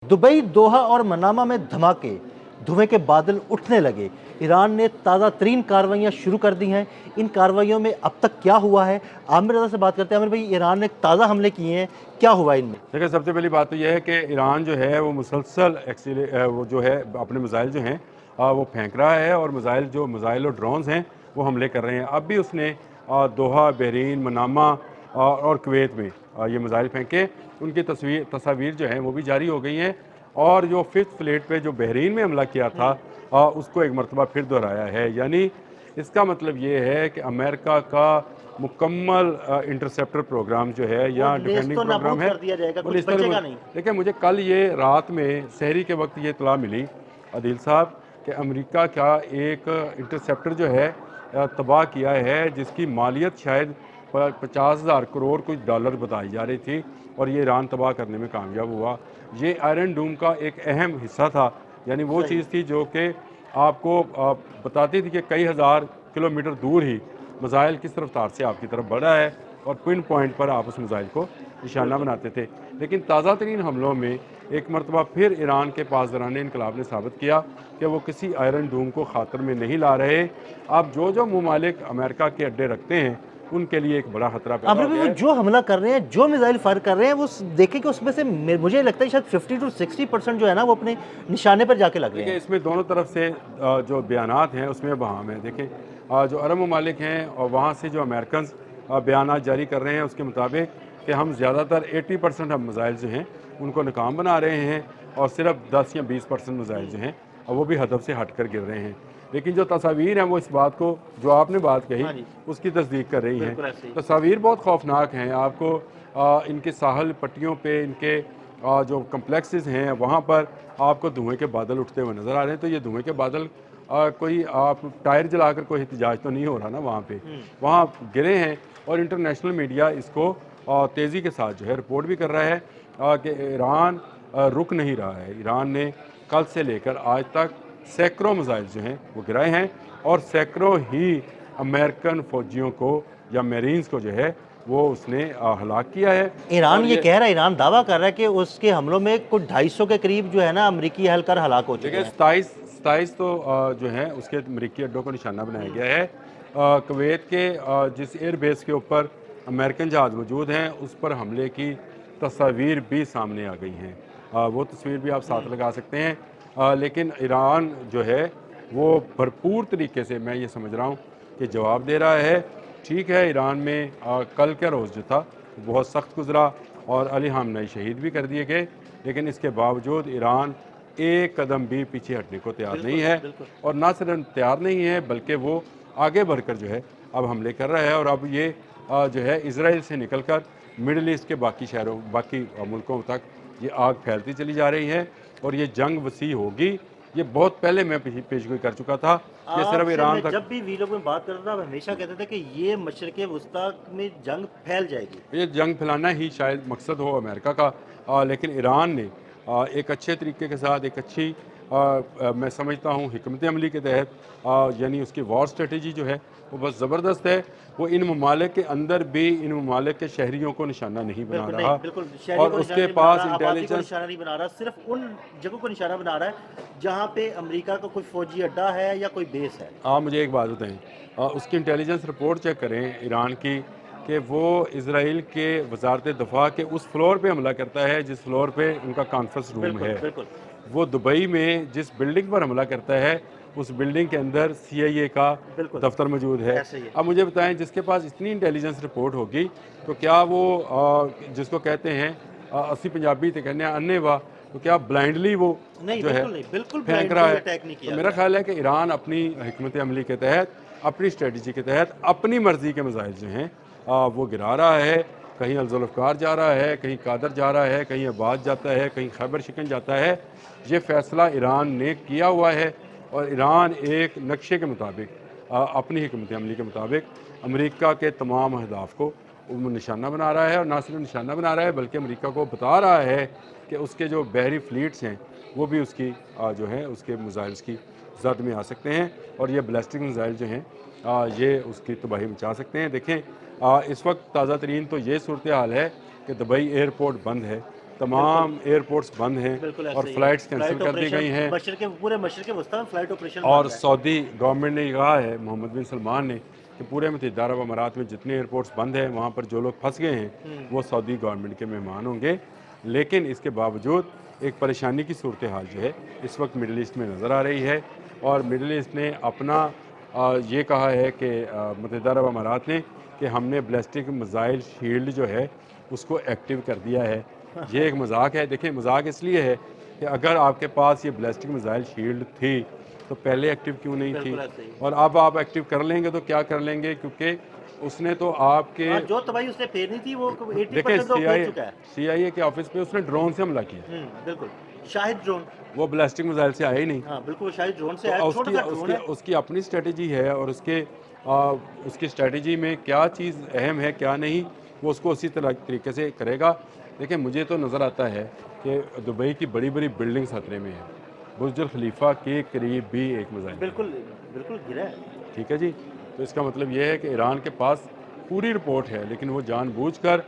Dubai, दोहा और Manama में धमाके, धुएं के बादल उठने लगे। ईरान ने ताज़ा तरीन कार्रवाइयाँ शुरू कर दी हैं। इन कार्रवाइयों में अब तक क्या हुआ है? आमिर रज़ा से बात करते हैं। आमिर भाई, ईरान ने ताज़ा हमले किए हैं, क्या हुआ इनमें? देखिए, सबसे पहली बात तो यह है कि ईरान जो है वो मुसलसल वो जो है अपने मिज़ाइल जो हैं वो फेंक रहा है, और मिज़ाइल और ड्रोन्स हैं वो हमले कर रहे हैं। अब भी उसने दोहा, बहरीन, मनामा और कुवैत में ये मिज़ाइल फेंके। उनकी तस्वीर जो हैं वो भी जारी हो गई हैं, और जो फिफ्थ फ्लीट पे जो बहरीन में हमला किया था उसको एक मरतबा फिर दोहराया है। यानी इसका मतलब ये है कि अमेरिका का मुकम्मल इंटरसेप्टर प्रोग्राम जो है वो या नेस्त डिफेंडिंग तो प्रोग्राम नाबूद है कर दिया जाएगा, वो कुछ बचेगा नहीं। देखिए, मुझे कल ये रात में सहरी के वक्त ये इतला मिली आदिल साहब कि अमेरिका का एक इंटरसेप्टर जो है तबाह किया है, जिसकी मालियत शायद 50,000 करोड़ कुछ डॉलर बताई जा रही थी, और ये ईरान तबाह करने में कामयाब हुआ। ये आयरन डूम का एक अहम हिस्सा था, यानी वो सही। चीज़ थी जो कि आपको बताती थी कि कई हज़ार किलोमीटर दूर ही मिज़ाइल किस रफ्तार से आपकी तरफ बढ़ा है, और पिन पॉइंट पर आप उस मिज़ाइल को निशाना बनाते थे। लेकिन ताज़ा तरीन हमलों में एक मरतबा फिर ईरान के पासदारान इनकलाब ने साबित किया कि वो किसी आयरन डूम को ख़ातर में नहीं ला रहे। अब जो ममालिक अमेरिका के अड्डे रखते हैं उनके लिए एक बड़ा खतरा पैदा आमिर हो भाई, गया वो है। जो हमला कर रहे हैं, जो मिसाइल फायर कर रहे हैं, वो देखें कि उसमें से मुझे लगता है शायद 50 to 60% जो है ना, वो अपने निशाने पर जाके लग रहे देखिए, हैं। इसमें दोनों तरफ से जो बयानात हैं उसमें बहाम है। देखें, जो अरब ममालिक हैं और वहाँ से जो अमेरिकन बयानात जारी कर रहे हैं उसके मुताबिक कि हम ज़्यादातर 80% हम मिज़ाइल जो हैं उनको नाकाम बना रहे हैं, और सिर्फ 10 या 20% मिज़ाइल जो हैं और वो भी हदफ से हट कर गिर रहे हैं। लेकिन जो तस्वीर हैं वो इस बात को, जो आपने बात कही, हाँ जी, उसकी तस्दीक कर रही हैं। बिल्कुल ऐसे ही। तस्वीर बहुत खौफनाक हैं। आपको इनके साहल पट्टियों पे, इनके जो कम्प्लेक्सेस हैं वहाँ पर आपको धुएं के बादल उठते हुए नज़र आ रहे हैं। तो ये धुएं के बादल कोई आप टायर जलाकर कोई एहतजाज तो नहीं हो रहा ना वहाँ पे, वहाँ गिरे हैं। और इंटरनेशनल मीडिया इसको तेज़ी के साथ जो है रिपोर्ट भी कर रहा है कि ईरान रुक नहीं रहा है। ईरान ने कल से लेकर आज तक सैकड़ों मिसाइल जो हैं वो गिराए हैं, और सैकड़ों ही अमेरिकन फ़ौजियों को या मेरीन्स को जो है वो उसने हलाक किया है। ईरान और ये ये कह रहा है, ईरान दावा कर रहा है कि उसके हमलों में कुछ 250 के करीब जो है ना, अमरीकी एहलकार हलाक हो चुके देखिए, हैं। 27 तो जो है उसके अमरीकी अड्डों को निशाना बनाया गया है। कुवैत के जिस एयर बेस के ऊपर अमेरिकन जहाज़ मौजूद हैं उस पर हमले की तस्वीर भी सामने आ गई हैं। वो तस्वीर भी आप साथ लगा सकते हैं। लेकिन ईरान जो है वो भरपूर तरीके से, मैं ये समझ रहा हूँ कि जवाब दे रहा है। ठीक है, ईरान में कल का रोज़ जो था बहुत सख्त गुजरा, और अली ख़ामनेई शहीद भी कर दिए गए, लेकिन इसके बावजूद ईरान एक कदम भी पीछे हटने को तैयार नहीं है। बिल्कुल। और ना सिर्फ तैयार नहीं है बल्कि वो आगे बढ़कर जो है अब हमले कर रहा है। और अब ये जो है इजराइल से निकलकर मिडल ईस्ट के बाकी मुल्कों तक ये आग फैलती चली जा रही है, और ये जंग वसी होगी। ये बहुत पहले मैं पेशगोई कर चुका था, ये सिर्फ आपसे ईरान मैं तक। जब भी वीलॉग में बात करता था, आप हमेशा कहते थे कि ये मशरिक़ वस्ता में जंग फैल जाएगी। ये जंग फैलाना ही शायद मकसद हो अमेरिका का, लेकिन ईरान ने एक अच्छे तरीके के साथ, एक अच्छी मैं समझता हूँ हिकमत अमली के तहत, यानी उसकी वॉर स्ट्रेटजी जो है वो बस ज़बरदस्त है। वो इन ममालिक के अंदर भी इन ममालिक के शहरियों को निशाना नहीं बना बिल्कुल नहीं, रहा, बिल्कुल शहरियों और को निशाना उसके नहीं बना पास रहा, आबादी को इंटेलिजेंस। निशाना नहीं बना रहा, सिर्फ उन जगहों को निशाना बना रहा है जहाँ पे अमेरिका का कोई फौजी अड्डा है या कोई बेस है। आप मुझे एक बात बताएं, उसकी इंटेलिजेंस रिपोर्ट चेक करें ईरान की, कि वो इसराइल के वजारत दफा के उस फ्लोर पे हमला करता है जिस फ्लोर पे उनका कॉन्फ्रेंस रूम बिल्कुल, है। बिल्कुल। वो दुबई में जिस बिल्डिंग पर हमला करता है उस बिल्डिंग के अंदर CIA का बिल्कुल, दफ्तर मौजूद है। ऐसे ही है। अब मुझे बताएं, जिसके पास इतनी इंटेलिजेंस रिपोर्ट होगी तो क्या वो जिसको कहते हैं अस्सी पंजाबी तो कहने अन्ने वाह, तो क्या ब्लाइंडली वो नहीं, जो है बिल्कुल नहीं, बिल्कुल फेंक रहा ब्लाइंडली है? अटैक नहीं तो किया मेरा गया। ख्याल है कि ईरान अपनी हिकमत अमली के तहत, अपनी स्ट्रेटजी के तहत, अपनी मर्ज़ी के मिसाइल जो हैं वो गिरा रहा है। कहीं अल-जुल्फ़कार जा रहा है, कहीं कादर जा रहा है, कहीं अब्बास जाता है, कहीं खैबर शिकन जाता है। ये फ़ैसला ईरान ने किया हुआ है, और ईरान एक नक्शे के मुताबिक, अपनी हिकमत अमली के मुताबिक अमेरिका के तमाम अहदाफ़ को वो निशाना बना रहा है। और ना सिर्फ निशाना बना रहा है बल्कि अमेरिका को बता रहा है कि उसके जो बहरी फ्लीट्स हैं वो भी उसकी जो है उसके मिसाइल्स की जद में आ सकते हैं, और ये बैलिस्टिक मिसाइल जो हैं ये उसकी तबाही मचा सकते हैं। देखें, इस वक्त ताज़ा तरीन तो ये सूरत हाल है कि दुबई एयरपोर्ट बंद है, तमाम एयरपोर्ट्स बंद हैं बिल्कुल ऐसे और ही है। फ्लाइट्स कैंसिल फ्लाइट कर दी ऑपरेशन गई हैं। मशरक़ पूरे मशरक़ वस्ती में फ्लाइट ऑपरेशन और बंद है। सऊदी गवर्नमेंट ने कहा है, मोहम्मद बिन सलमान ने, कि पूरे मुत्तहिदा अरब अमारात में जितने एयरपोर्ट्स बंद हैं वहाँ पर जो लोग फंस गए हैं वो सऊदी गवर्नमेंट के मेहमान होंगे। लेकिन इसके बावजूद एक परेशानी की सूरत हाल जो है इस वक्त मिडल ईस्ट में नज़र आ रही है, और मिडल ईस्ट ने अपना ये कहा है कि मुत्तहिदा अरब अमारात ने कि हमने बैलिस्टिक मिसाइल शील्ड जो है उसको एक्टिव कर दिया है। ये एक मजाक है। देखिए, मजाक इसलिए है कि अगर आपके पास ये बैलिस्टिक मिसाइल शील्ड थी तो पहले एक्टिव क्यों नहीं थी, बिल्कुल ऐसे ही। और अब आप एक्टिव कर लेंगे तो क्या कर लेंगे, क्योंकि उसने तो आपके हाँ, जो तबाही उसने फेरनी थी वो 80% देखिए तो फेर चुका है। CIA के ऑफिस पे उसने ड्रोन से हमला किया, बिल्कुल। शाहिद ड्रोन। वो बैलिस्टिक मिसाइल से आया ही नहीं। हाँ, बिल्कुल शाहिद ड्रोन से तो आया, उसकी छोटा सा ड्रोन उसकी है। उसकी अपनी स्ट्रेटजी है, और उसकी स्ट्रेटजी में क्या चीज़ अहम है क्या नहीं, वो उसको उसी तरीके से करेगा। देखिए, मुझे तो नज़र आता है कि दुबई की बड़ी बड़ी बिल्डिंग्स खतरे में हैं। बुर्ज खलीफा के करीब भी एक मिसाइल है। बिल्कुल, बिल्कुल गिरा है। ठीक है जी। तो इसका मतलब ये है कि ईरान के पास पूरी रिपोर्ट है, लेकिन वो जानबूझकर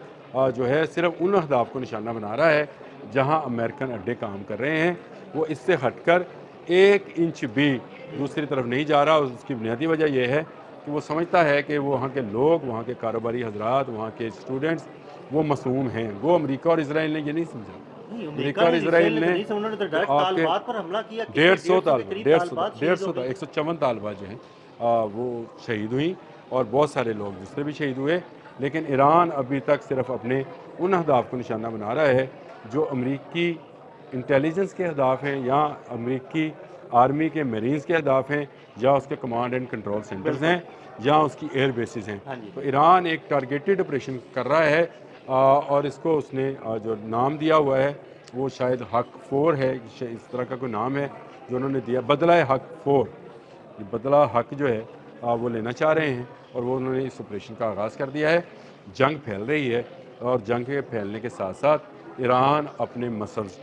जो है सिर्फ उन अहदाफ को निशाना बना रहा है जहां अमेरिकन अड्डे काम कर रहे हैं। वो इससे हटकर 1 इंच भी दूसरी तरफ नहीं जा रहा। उसकी बुनियादी वजह यह है कि वो समझता है कि वो वहाँ के लोग, वहाँ के कारोबारी हजरात, वहाँ के स्टूडेंट्स वो मासूम हैं। वो अमेरिका और इसराइल ने ये नहीं समझा। नहीं, अमेरिका और इसराइल ने नहीं, उन्होंने तो डायरेक्ट आपके तालिबात पर हमला किया। 150 के करीब तालिबात शहीद हो गए। 154 तालिबात जो हैं वो शहीद हुई, और बहुत सारे लोग दूसरे भी शहीद हुए। लेकिन ईरान अभी तक सिर्फ अपने उन अहदाफ को निशाना बना रहा है जो अमरीकी इंटेलिजेंस के अहदाफ हैं, या अमरीकी आर्मी के मरीन्स के अहदाफ हैं, या उसके कमांड एंड कंट्रोल सेंटर्स हैं, या उसकी एयर बेसिस हैं। हाँ जी। तो ईरान एक टारगेटेड ऑपरेशन कर रहा है, और इसको उसने जो नाम दिया हुआ है वो शायद हक 4 है, इस तरह का कोई नाम है जो उन्होंने दिया, बदला है हक 4। ये बदला हक जो है वो लेना चाह रहे हैं, और वो उन्होंने इस ऑपरेशन का आगाज़ कर दिया है। जंग फैल रही है, और जंग के फैलने के साथ साथ ईरान अपने मसल्स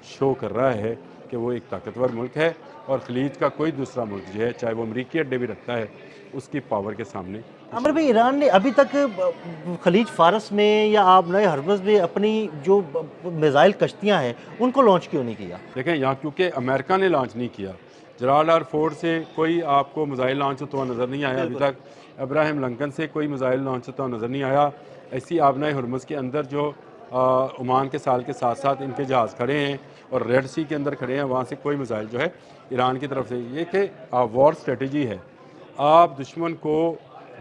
शो कर रहा है कि वो एक ताकतवर मुल्क है, और खलीज का कोई दूसरा मुल्क जो है, चाहे वो अमरीकी अड्डे भी रखता है, उसकी पावर के सामने। आमिर भाई, ईरान ने अभी तक खलीज फारस में या आबनाए हरमुज़ में अपनी जो मिसाइल कश्तियाँ हैं उनको लॉन्च क्यों नहीं किया? देखें, यहाँ क्योंकि अमेरिका ने लॉन्च नहीं किया। जलाल फोर्ड से कोई आपको मिसाइल लॉन्च होता हुआ नज़र नहीं आया अभी तक। अब्राहम लिंकन से कोई मिसाइल लॉन्च होता हुआ नज़र नहीं आया। ऐसी आबनाए हरमुज़ के अंदर जो ओमान के साल के साथ साथ इनके जहाज़ खड़े हैं, और रेड सी के अंदर खड़े हैं, वहाँ से कोई मिसाइल जो है ईरान की तरफ से, ये कि वॉर स्ट्रेटजी है। आप दुश्मन को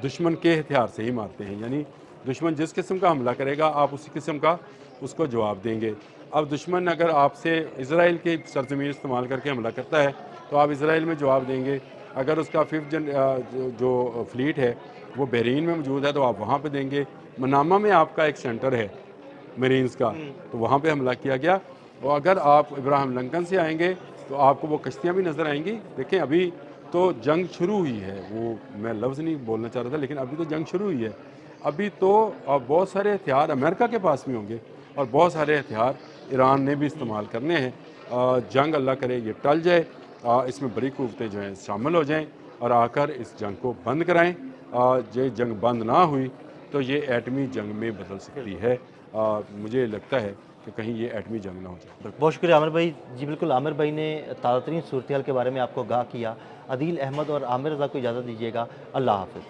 दुश्मन के हथियार से ही मारते हैं, यानी दुश्मन जिस किस्म का हमला करेगा आप उसी किस्म का उसको जवाब देंगे। अब दुश्मन अगर आपसे इजराइल की सरजमीन इस्तेमाल करके हमला करता है तो आप इजराइल में जवाब देंगे। अगर उसका जो फ्लीट है वो बहरीन में मौजूद है तो आप वहाँ पे देंगे। मनामा में आपका एक सेंटर है मरीन्स का, तो वहाँ पे हमला किया गया। और अगर आप इब्राहिम लिंकन से आएंगे तो आपको वो कश्तियाँ भी नज़र आएंगी। देखें, अभी तो जंग शुरू हुई है, वो मैं लफ्ज़ नहीं बोलना चाह रहा था, लेकिन अभी तो जंग शुरू हुई है। अभी तो बहुत सारे हथियार अमेरिका के पास भी होंगे, और बहुत सारे हथियार ईरान ने भी इस्तेमाल करने हैं। जंग अल्लाह करे ये टल जाए, इसमें बड़ी कुव्वतें जो हैं शामिल हो जाएं और आकर इस जंग को बंद कराएं। ये जंग बंद ना हुई तो ये एटमी जंग में बदल सकती है। मुझे लगता है कि कहीं ये एटमी जंग ना हो जाए। बहुत शुक्रिया आमिर भाई जी। बिल्कुल, आमिर भाई ने ताज़ा तरीन सूरत हाल के बारे में आपको आगाह किया। अदील अहमद और आमिर रज़ा को इजाज़त दीजिएगा। अल्लाह हाफ़िज़।